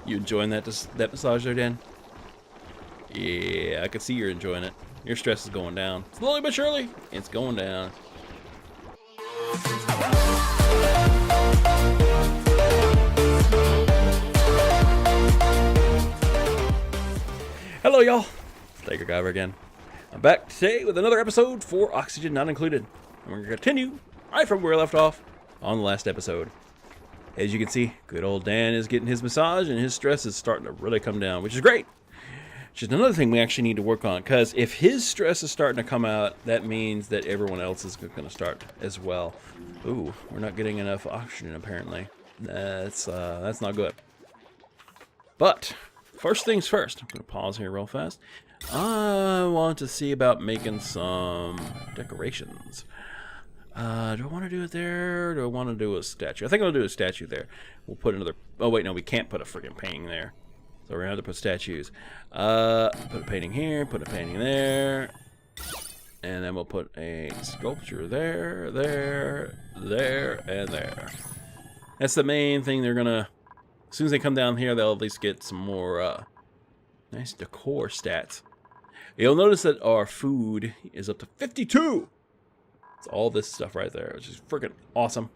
You enjoying that massage there, Dan? Yeah, I can see you're enjoying it. Your stress is going down. Slowly but surely, it's going down. Hello, y'all. It's DakoGuyver again. I'm back today with another episode for Oxygen Not Included. And we're going to continue right from where we left off on the last episode. As you can see, good old Dan is getting his massage and his stress is starting to really come down, which is great. Which is another thing we actually need to work on, because if his stress is starting to come out, that means that everyone else is going to start as well. Ooh, we're not getting enough oxygen apparently. That's not good. But first things first, I'm going to pause here real fast. I want to see about making some decorations. Do I want to do it there, or do I want to do a statue? I think I'll do a statue there. We'll put another... Oh, wait, no, we can't put a freaking painting there. So we're going to have to put statues. Put a painting here, put a painting there. And then we'll put a sculpture there, there, there, and there. That's the main thing they're going to... As soon as they come down here, they'll at least get some more nice decor stats. You'll notice that our food is up to 52! It's all this stuff right there, which is freaking awesome.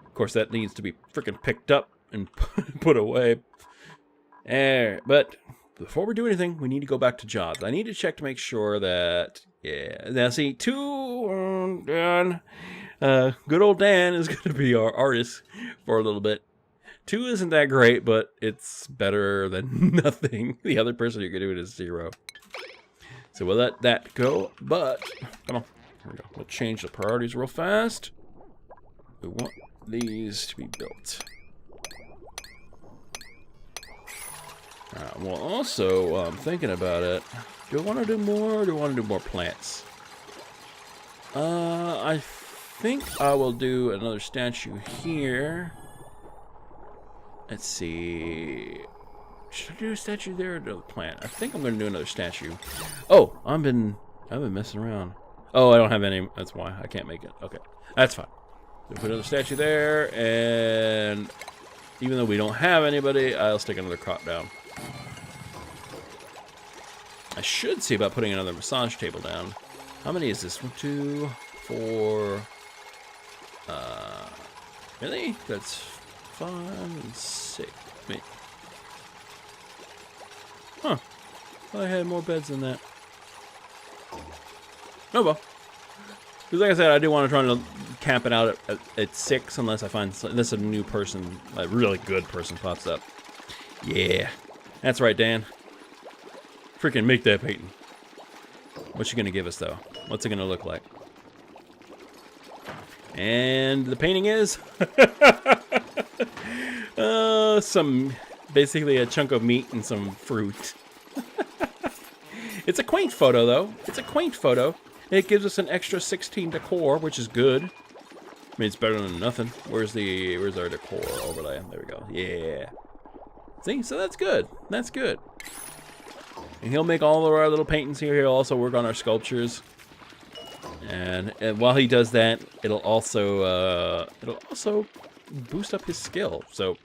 Of course, that needs to be freaking picked up and put away. But before we do anything, we need to go back to jobs. I need to check to make sure that, yeah. Now, see, 2 done. Good old Dan is going to be our artist for a little bit. 2 isn't that great, but it's better than nothing. The other person you can do it is 0. So we'll let that go, but come on. Here we go. We'll change the priorities real fast. We want these to be built. Well, also, I'm thinking about it. Do I want to do more, or do I want to do more plants? I think I will do another statue here. Let's see. Should I do a statue there or do a plant? I think I'm going to do another statue. Oh, I've been messing around. Oh, I don't have any. That's why I can't make it. Okay, that's fine. We'll put another statue there, and even though we don't have anybody, I'll stick another crop down. I should see about putting another massage table down. How many is this? 1, 2, 4. Really? That's 5 and 6. Wait. Huh. I had more beds than that. Oh well. Because like I said, I do want to try to cap it out at 6 unless I find a new person, a really good person pops up. Yeah. That's right, Dan. Freaking make that painting. What's she gonna give us though? What's it gonna look like? And the painting is basically a chunk of meat and some fruit. It's a quaint photo though. It's a quaint photo. It gives us an extra 16 decor, which is good. I mean, it's better than nothing. Where's our decor overlay? There we go. Yeah. See, so that's good. That's good. And he'll make all of our little paintings here. He'll also work on our sculptures. And while he does that, it'll also boost up his skill. So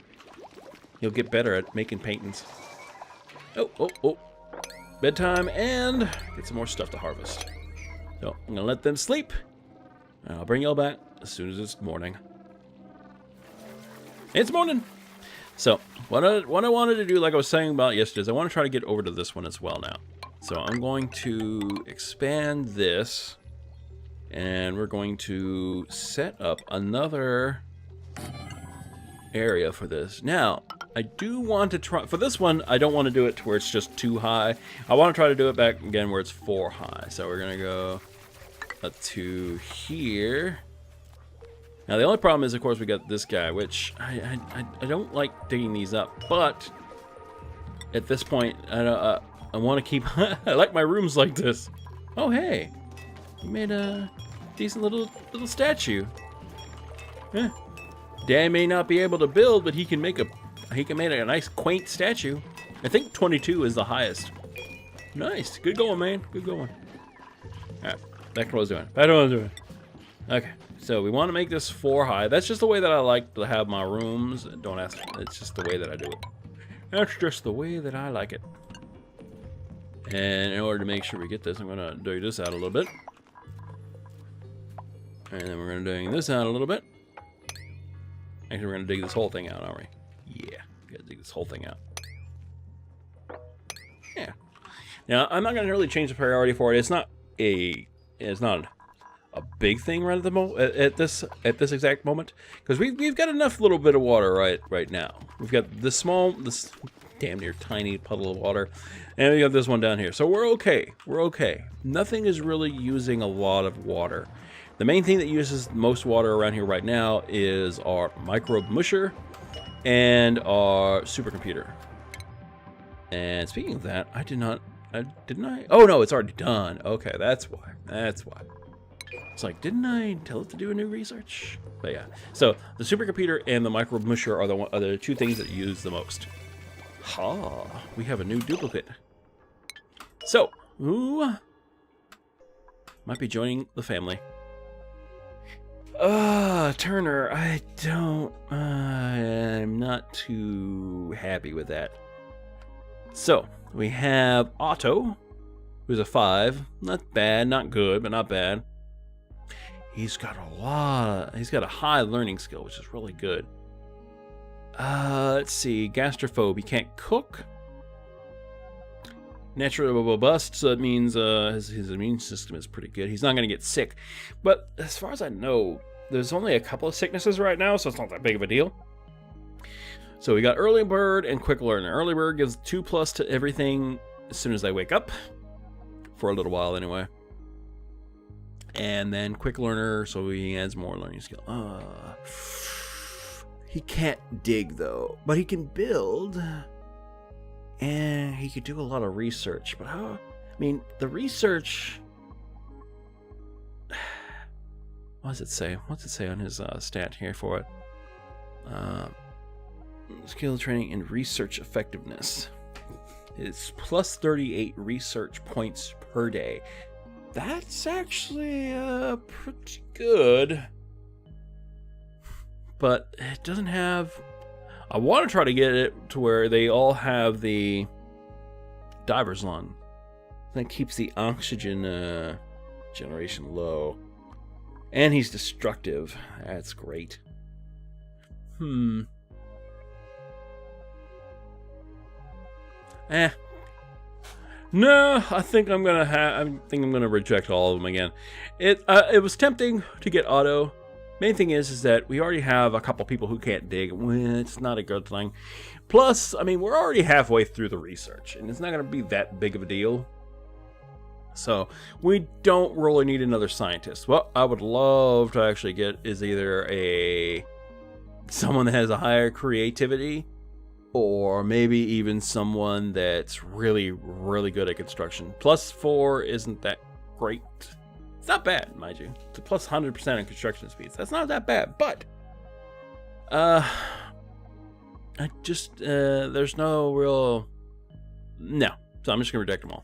he'll get better at making paintings. Oh. Bedtime, and get some more stuff to harvest. So I'm gonna let them sleep, and I'll bring y'all back as soon as it's morning. It's morning. So what I wanted to do, like I was saying about yesterday, is I want to try to get over to this one as well now. So I'm going to expand this, and we're going to set up another area for this. Now, I do want to try, for this one, I don't want to do it to where it's just too high. I want to try to do it back again where it's 4 high. So we're going to go up to here. Now, the only problem is, of course, we got this guy, which I don't like digging these up. But at this point, I want to keep, I like my rooms like this. Oh, hey, you made a decent little statue. Yeah. Dan may not be able to build, but he can make a nice quaint statue. I think 22 is the highest. Nice. Good going, man. Good going. Alright. Back to what I was doing. Back to what I was doing. Okay. So we want to make this 4 high. That's just the way that I like to have my rooms. Don't ask me. It's just the way that I do it. That's just the way that I like it. And in order to make sure we get this, I'm going to dig this out a little bit. And then we're going to dig this out a little bit. Actually, we're going to dig this whole thing out, aren't we? Yeah, we got to dig this whole thing out. Yeah. Now, I'm not going to really change the priority for it. It's not a big thing right at the at this exact moment, because we've got enough little bit of water right now. We've got this damn near tiny puddle of water, and we got this one down here, so we're okay. We're okay. Nothing is really using a lot of water. The main thing that uses most water around here right now is our microbe musher and our supercomputer. And speaking of that, didn't I? Oh no, it's already done. Okay, that's why. That's why. It's like, didn't I tell it to do a new research? But yeah, so the supercomputer and the microbe musher are the two things that you use the most. Ha! We have a new duplicate. So, who might be joining the family? Turner, I'm not too happy with that. So, we have Otto, who's a 5. Not bad, not good, but not bad. He's got a high learning skill, which is really good. Let's see, gastrophobe, he can't cook. Naturally robust, so that means his immune system is pretty good. He's not going to get sick. But as far as I know, there's only a couple of sicknesses right now, so it's not that big of a deal. So we got Early Bird and Quick Learner. Early Bird gives 2+ to everything as soon as they wake up. For a little while, anyway. And then Quick Learner, so he adds more learning skill. He can't dig, though. But he can build. And he could do a lot of research. But how? I mean, the research... What does it say? What's it say on his stat here for it? Skill training and research effectiveness. It's plus 38 research points per day. That's actually pretty good. But it doesn't have... I want to try to get it to where they all have the diver's lung. That keeps the oxygen generation low. And he's destructive. That's great. No, I think I'm gonna reject all of them again. It was tempting to get Otto. Main thing is that we already have a couple people who can't dig. It's not a good thing. Plus, I mean, we're already halfway through the research, and it's not gonna be that big of a deal. So we don't really need another scientist. What I would love to actually get is either someone that has a higher creativity, or maybe even someone that's really, really good at construction. +4 isn't that great. It's not bad, mind you. It's a plus 100% in construction speeds. That's not that bad, but there's no real... No. So I'm just gonna reject them all.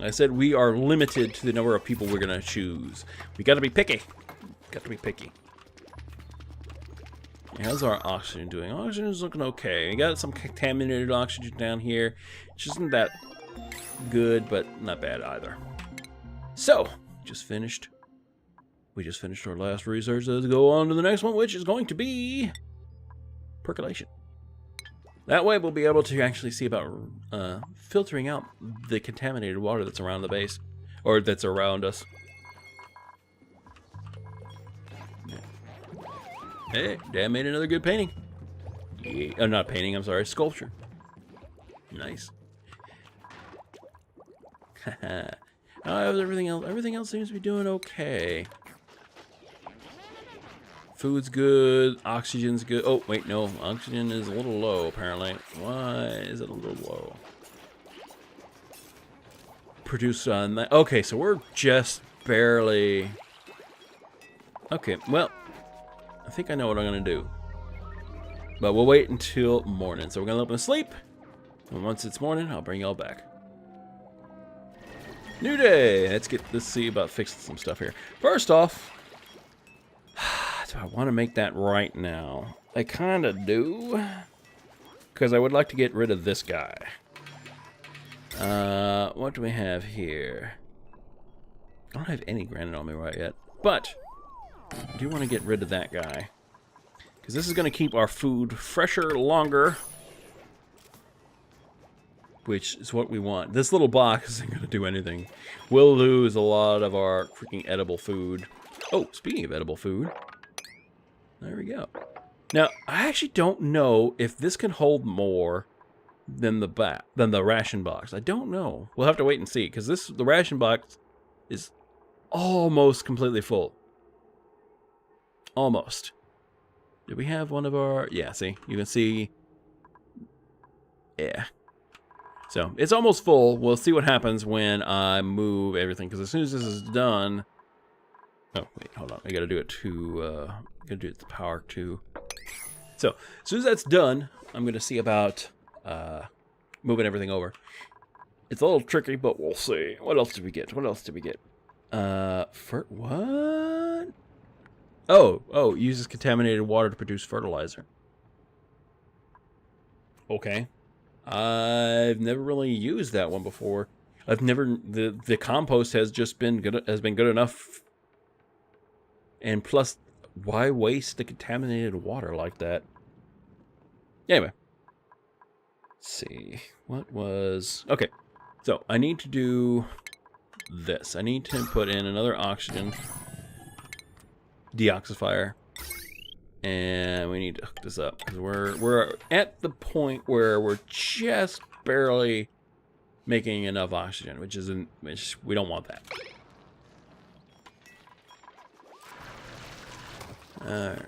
I said we are limited to the number of people we're gonna choose. We gotta be picky. Got to be picky. How's our oxygen doing? Oxygen is looking okay. We got some contaminated oxygen down here. Which isn't that good, but not bad either. So, we just finished our last research. Let's go on to the next one, which is going to be percolation. That way we'll be able to actually see about filtering out the contaminated water that's around the base, or that's around us. Hey, Dad made another good painting. Yeah, not painting, I'm sorry, sculpture. Nice. Everything else seems to be doing okay. Food's good, oxygen's good. Oh, wait, no, oxygen is a little low, apparently. Why is it a little low? Produce on that. Okay, so we're just barely... Okay, well, I think I know what I'm gonna do. But we'll wait until morning. So we're gonna let them sleep. And once it's morning, I'll bring y'all back. New day! Let's see about fixing some stuff here. First off, do I want to make that right now? I kind of do. because I would like to get rid of this guy. What do we have here? I don't have any granite on me right yet, but I do want to get rid of that guy, because this is going to keep our food fresher longer, which is what we want. This little box isn't going to do anything. We'll lose a lot of our freaking edible food. Oh, speaking of edible food, there we go. Now, I actually don't know if this can hold more than the ration box. I don't know. We'll have to wait and see, because the ration box is almost completely full. Almost. Did we have one of our... Yeah, see? You can see... Yeah. So, it's almost full. We'll see what happens when I move everything, because as soon as this is done... Oh, wait, hold on. I gotta do it to... gotta do it to power 2. So, as soon as that's done, I'm gonna see about moving everything over. It's a little tricky, but we'll see. What else did we get? What else did we get? What? Oh, uses contaminated water to produce fertilizer. Okay. I've never really used that one before. The compost has just been good enough. And plus, why waste the contaminated water like that? Anyway. Let's see. What was... Okay. So, I need to do this. I need to put in another oxygen deoxifier. And we need to hook this up, because we're at the point where we're just barely making enough oxygen, which we don't want that. Alright,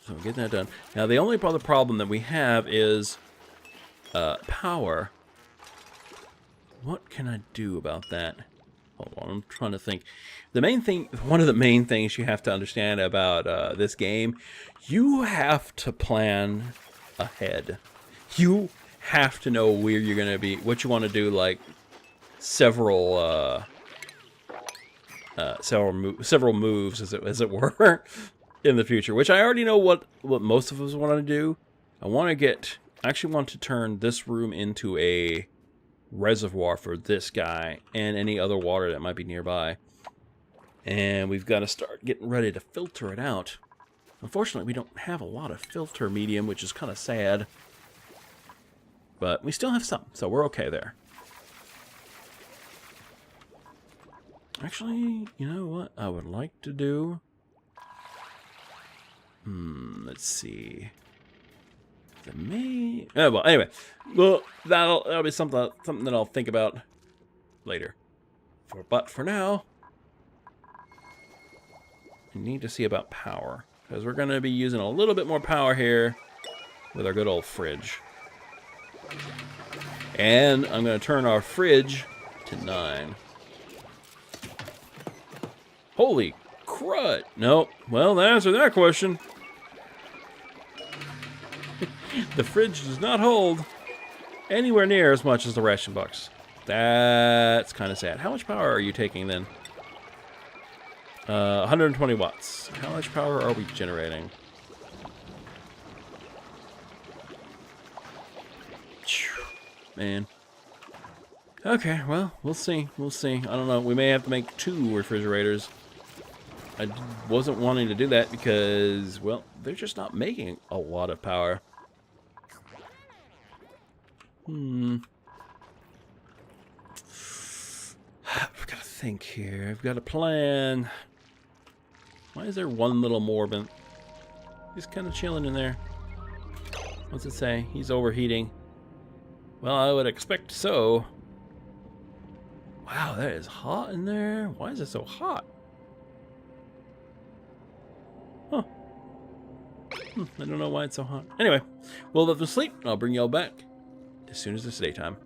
so get that done. Now the only other problem that we have is power. What can I do about that? Hold on, I'm trying to think. One of the main things you have to understand about this game, you have to plan ahead. You have to know where you're going to be, what you want to do, like several moves, as it were, in the future. Which I already know what most of us want to do. I actually want to turn this room into a reservoir for this guy and any other water that might be nearby. And we've got to start getting ready to filter it out. Unfortunately, we don't have a lot of filter medium, which is kind of sad. But we still have some, so we're okay there. Actually, you know what I would like to do? Let's see. Oh, well, anyway. Well, that'll be something that I'll think about later. But for now, we need to see about power, because we're going to be using a little bit more power here with our good old fridge. And I'm going to turn our fridge to 9. Holy crud. Nope. Well, the answer to that question. The fridge does not hold anywhere near as much as the ration box. That's kind of sad. How much power are you taking then? 120 watts. How much power are we generating? Man. Okay, well, we'll see. We'll see. I don't know. We may have to make 2 refrigerators. I wasn't wanting to do that because, well, they're just not making a lot of power. I've got to think here. I've got a plan. Why is there one little morbid? He's kind of chilling in there. What's it say? He's overheating. Well, I would expect so. Wow, that is hot in there. Why is it so hot? Huh. I don't know why it's so hot. Anyway, we'll let them sleep. I'll bring y'all back as soon as it's daytime.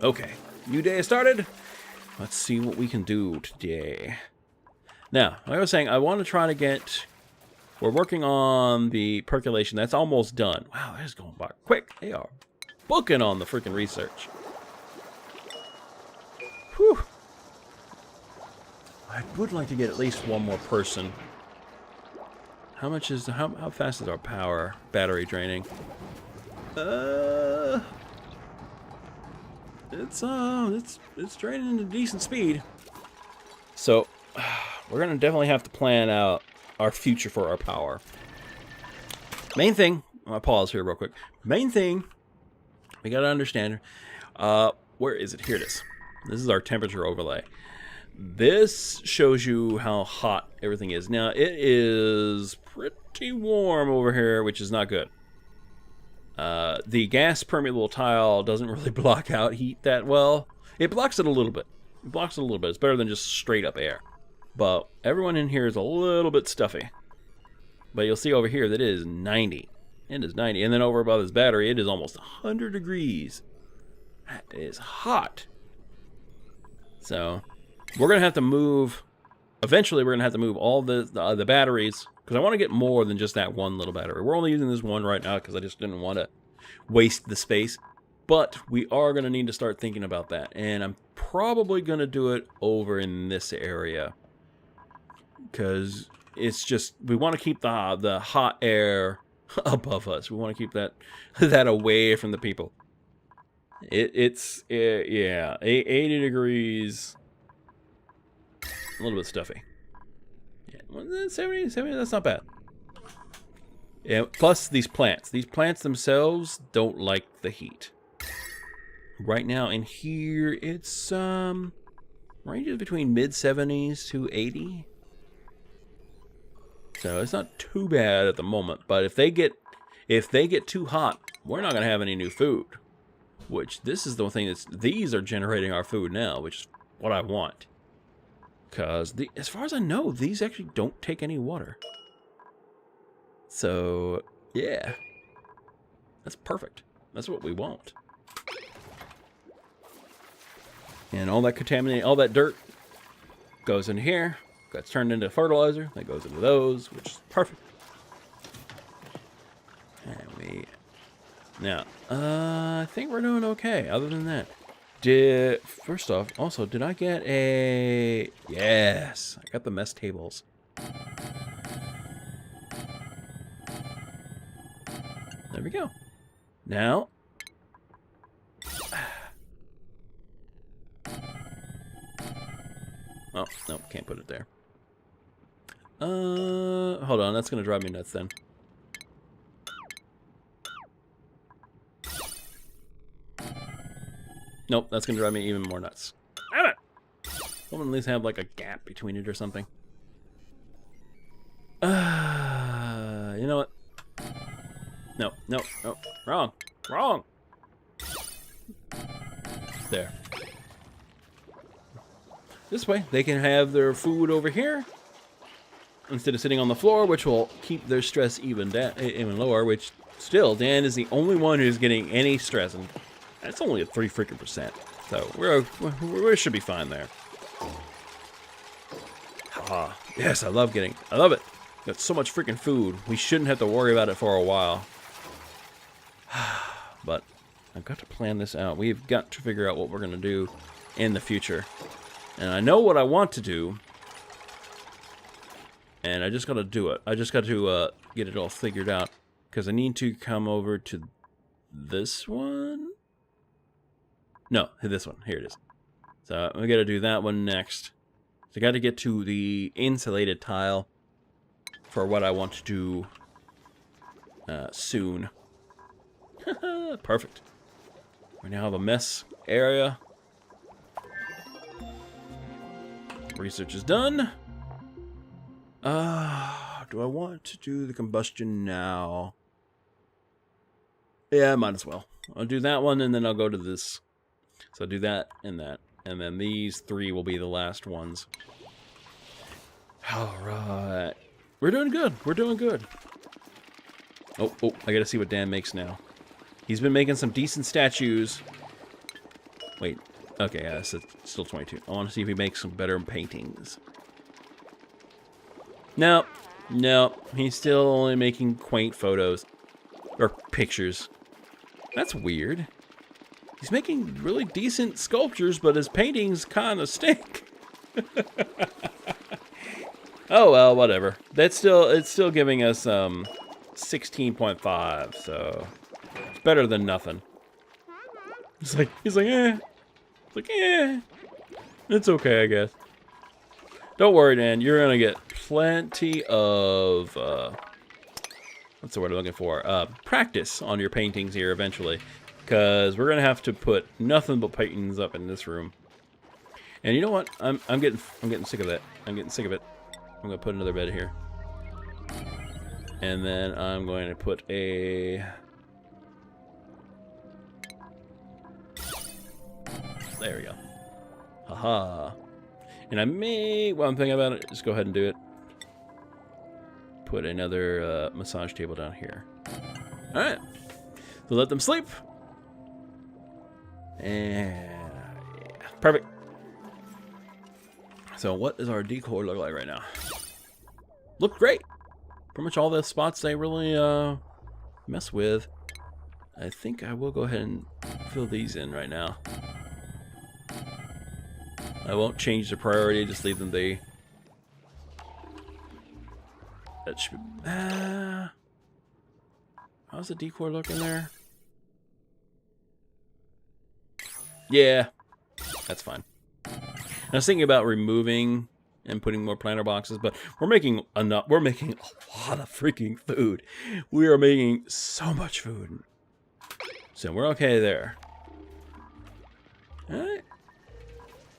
Okay, new day has started. Let's see what we can do today. Now, like I was saying, I want to try to get... We're working on the percolation. That's almost done. Wow, that is going by quick. They are booking on the freaking research. Whew. I would like to get at least one more person How much is how fast is our power battery draining? It's draining at a decent speed. So we're gonna definitely have to plan out our future for our power. Main thing, I'll pause here real quick. Main thing, we gotta understand. Where is it? Here it is. This is our temperature overlay. This shows you how hot everything is. Now, it is pretty warm over here, which is not good. The gas permeable tile doesn't really block out heat that well. It blocks it a little bit. It blocks it a little bit. It's better than just straight up air. But everyone in here is a little bit stuffy. But you'll see over here that it is 90. It is 90. And then over above this battery, it is almost 100 degrees. That is hot. So we're going to have to move. Eventually, we're going to have to move all the batteries. Because I want to get more than just that one little battery. We're only using this one right now because I just didn't want to waste the space. But we are going to need to start thinking about that. And I'm probably going to do it over in this area. Because it's just, we want to keep the hot air above us. We want to keep that away from the people. Yeah, 80 degrees. A little bit stuffy. Yeah, 70, that's not bad. Yeah, plus these plants. These plants themselves don't like the heat. Right now in here, it's ranges between mid-70s to 80. So it's not too bad at the moment. But if they get too hot, we're not gonna have any new food. Which this is the thing these are generating our food now, which is what I want. Because as far as I know, these actually don't take any water. So yeah, that's perfect. That's what we want. And all that contaminate, all that dirt goes in here. Gets turned into fertilizer. That goes into those, which is perfect. And now, I think we're doing okay. Other than that, first off, also, did I get a? Yes, I got the mess tables. There we go. Now, oh no, can't put it there. Hold on, that's gonna drive me nuts then. Nope, that's gonna drive me even more nuts. Damn it! Someone at least have like a gap between it or something. You know what? No, no, no, wrong, wrong. There. This way, they can have their food over here instead of sitting on the floor, which will keep their stress even lower. Which still, Dan is the only one who's getting any stress, and that's only at 3%. So we should be fine there. Ah, yes, I love it. Got so much freaking food. We shouldn't have to worry about it for a while. But I've got to plan this out. We've got to figure out what we're gonna do in the future. And I know what I want to do. And I just got to do it. I just got to get it all figured out. Because I need to come over to this one. No, this one. Here it is. So we got to do that one next. So I got to get to the insulated tile for what I want to do soon. Perfect. We now have a mess area. Research is done. Do I want to do the combustion now? Yeah, might as well. I'll do that one and then I'll go to this. So I'll do that. And then these three will be the last ones. Alright. We're doing good. We're doing good. Oh, I gotta see what Dan makes now. He's been making some decent statues. Wait. Okay, yeah, it's still 22. I want to see if he makes some better paintings. No, he's still only making quaint photos. Or pictures. That's weird. He's making really decent sculptures, but his paintings kind of stink. Oh well, whatever. It's still giving us 16.5, so it's better than nothing. He's like, eh. It's like, eh. It's okay, I guess. Don't worry, Dan. You're gonna get plenty of what's the word I'm looking for? Practice on your paintings here eventually, because we're gonna have to put nothing but paintings up in this room. And you know what? I'm getting sick of that. I'm getting sick of it. I'm gonna put another bed here, and then I'm going to put a. There we go. Haha. And I may, while I'm thinking about it, just go ahead and do it. Put another massage table down here. Alright. So let them sleep. And yeah, perfect. So what does our decor look like right now? Look great. Pretty much all the spots they really mess with. I think I will go ahead and fill these in right now. I won't change the priority, just leave them be. That should be... how's the decor looking there? Yeah, that's fine. I was thinking about removing and putting more planter boxes, but we're making enough. We're making a lot of freaking food. We are making so much food. So we're okay there. Alright.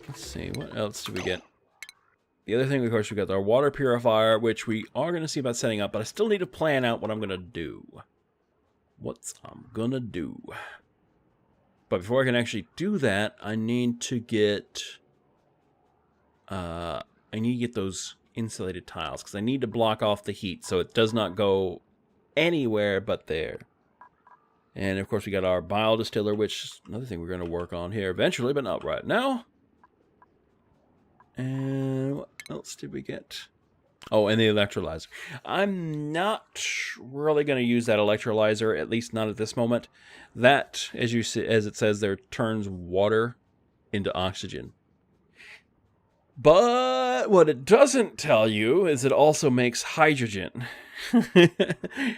Let's see, what else do we get? The other thing, of course, we got our water purifier, which we are going to see about setting up, but I still need to plan out what I'm going to do. What I'm going to do. But before I can actually do that, I need to get... those insulated tiles, because I need to block off the heat so it does not go anywhere but there. And, of course, we got our biodistiller, which is another thing we're going to work on here eventually, but not right now. And what else did we get? Oh, and the electrolyzer. I'm not really going to use that electrolyzer, at least not at this moment. That, as it says there, turns water into oxygen. But what it doesn't tell you is it also makes hydrogen.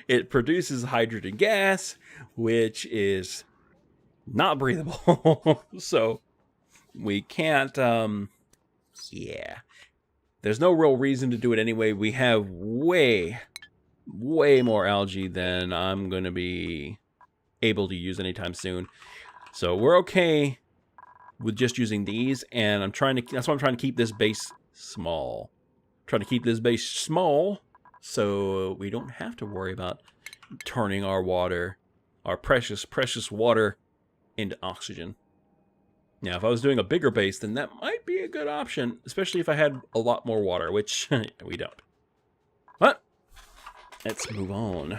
It produces hydrogen gas, which is not breathable. So we can't... yeah. There's no real reason to do it anyway. We have way more algae than I'm going to be able to use anytime soon. So we're okay with just using these, and that's why I'm trying to keep this base small. Trying to keep this base small so we don't have to worry about turning our water, our precious water, into oxygen. Now, if I was doing a bigger base, then that might be a good option, especially if I had a lot more water, which we don't. But let's move on.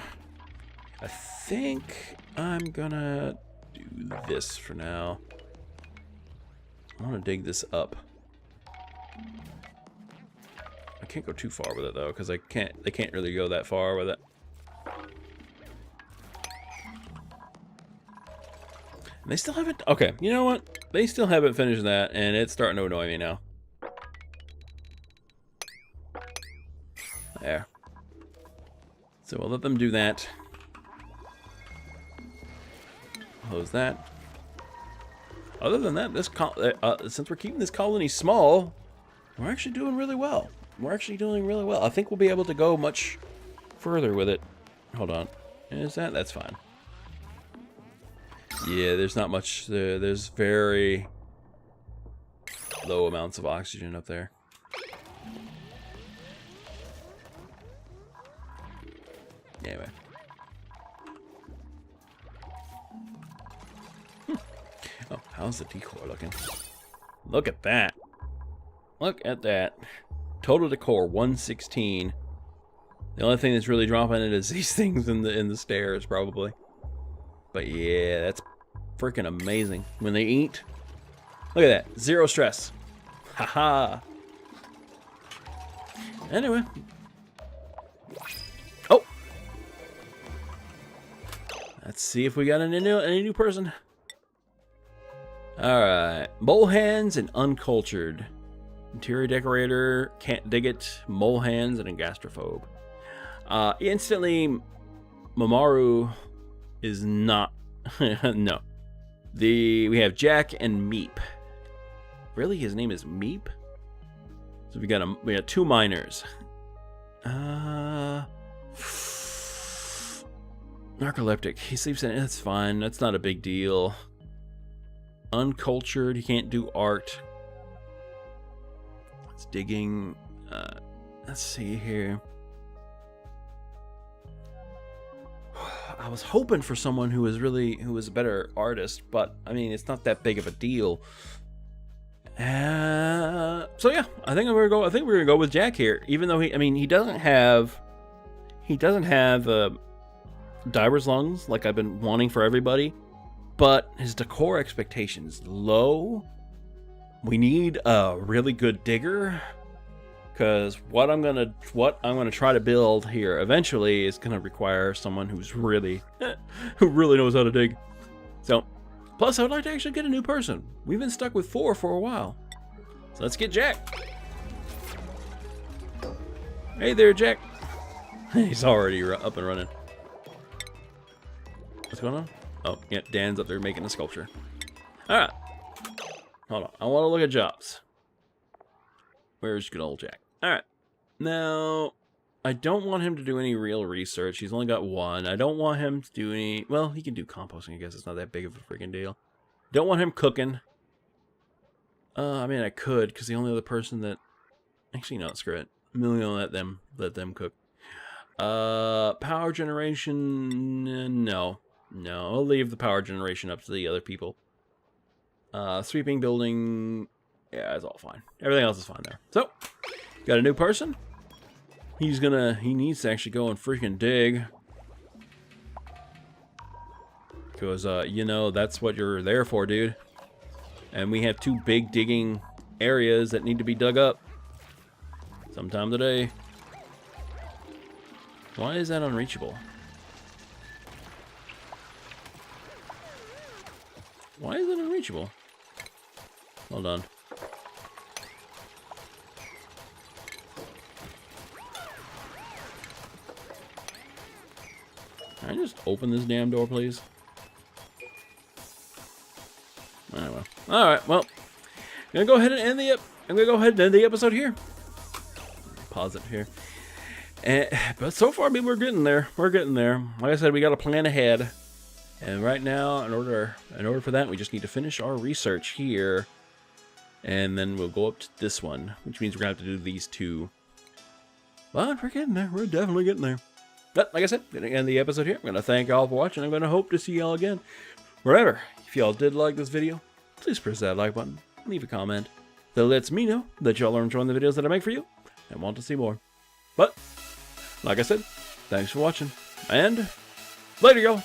I think I'm gonna do this for now. I want to dig this up. I can't go too far with it though, because they can't really go that far with it. They still haven't... Okay, you know what? They still haven't finished that, and it's starting to annoy me now. There. So we'll let them do that. Close that. Other than that, since we're keeping this colony small, we're actually doing really well. We're actually doing really well. I think we'll be able to go much further with it. Hold on. Is that? That's fine. Yeah, there's not much. There's very low amounts of oxygen up there. Anyway. Oh, how's the decor looking? Look at that. Look at that. Total decor 116. The only thing that's really dropping it is these things in the stairs, probably. But yeah, that's freaking amazing. When they eat, look at that. Zero stress. Haha. Anyway. Oh. Let's see if we got any new person. Alright. Bowl hands and uncultured. Interior decorator, can't dig it, mole hands, and a gastrophobe. Instantly, Mamoru is not. No. We have Jack and Meep. Really, his name is Meep? So we got 2 minors. Narcoleptic. He sleeps in it. That's fine. That's not a big deal. Uncultured. He can't do art. It's digging. Let's see here. I was hoping for someone who was a better artist, but I mean, it's not that big of a deal. So yeah, I think we're gonna go with Jack here, even though he doesn't have diver's lungs like I've been wanting for everybody, but his decor expectations low. We need a really good digger, because what I'm gonna try to build here eventually is gonna require someone who really knows how to dig. So, plus I would like to actually get a new person. We've been stuck with 4 for a while. So let's get Jack. Hey there, Jack. He's already up and running. What's going on? Oh, yeah, Dan's up there making a sculpture. Alright. Hold on. I want to look at jobs. Where's good old Jack? Alright. Now, I don't want him to do any real research. He's only got 1. I don't want him to do any... Well, he can do composting, I guess. It's not that big of a freaking deal. Don't want him cooking. I mean, I could, because the only other person that... Actually, no, screw it. I'm only gonna let them cook. Power generation... No. No, I'll leave the power generation up to the other people. Sweeping, building... Yeah, it's all fine. Everything else is fine there. So, got a new person. He needs to actually go and freaking dig. Because, that's what you're there for, dude. And we have 2 big digging areas that need to be dug up. Sometime today. Why is that unreachable? Why is it unreachable? Hold on. Can I just open this damn door, please? Anyway. Alright, well. I'm gonna go ahead and end the episode here. Pause it here. But so far, I mean, we're getting there. We're getting there. Like I said, we got a plan ahead. And right now, in order for that, we just need to finish our research here. And then we'll go up to this one, which means we're going to have to do these 2. But we're getting there. We're definitely getting there. But like I said, I'm going to end the episode here. I'm going to thank y'all for watching. I'm going to hope to see y'all again. Wherever. If y'all did like this video, please press that like button. Leave a comment. That lets me know that y'all are enjoying the videos that I make for you and want to see more. But, like I said, thanks for watching. And later, y'all.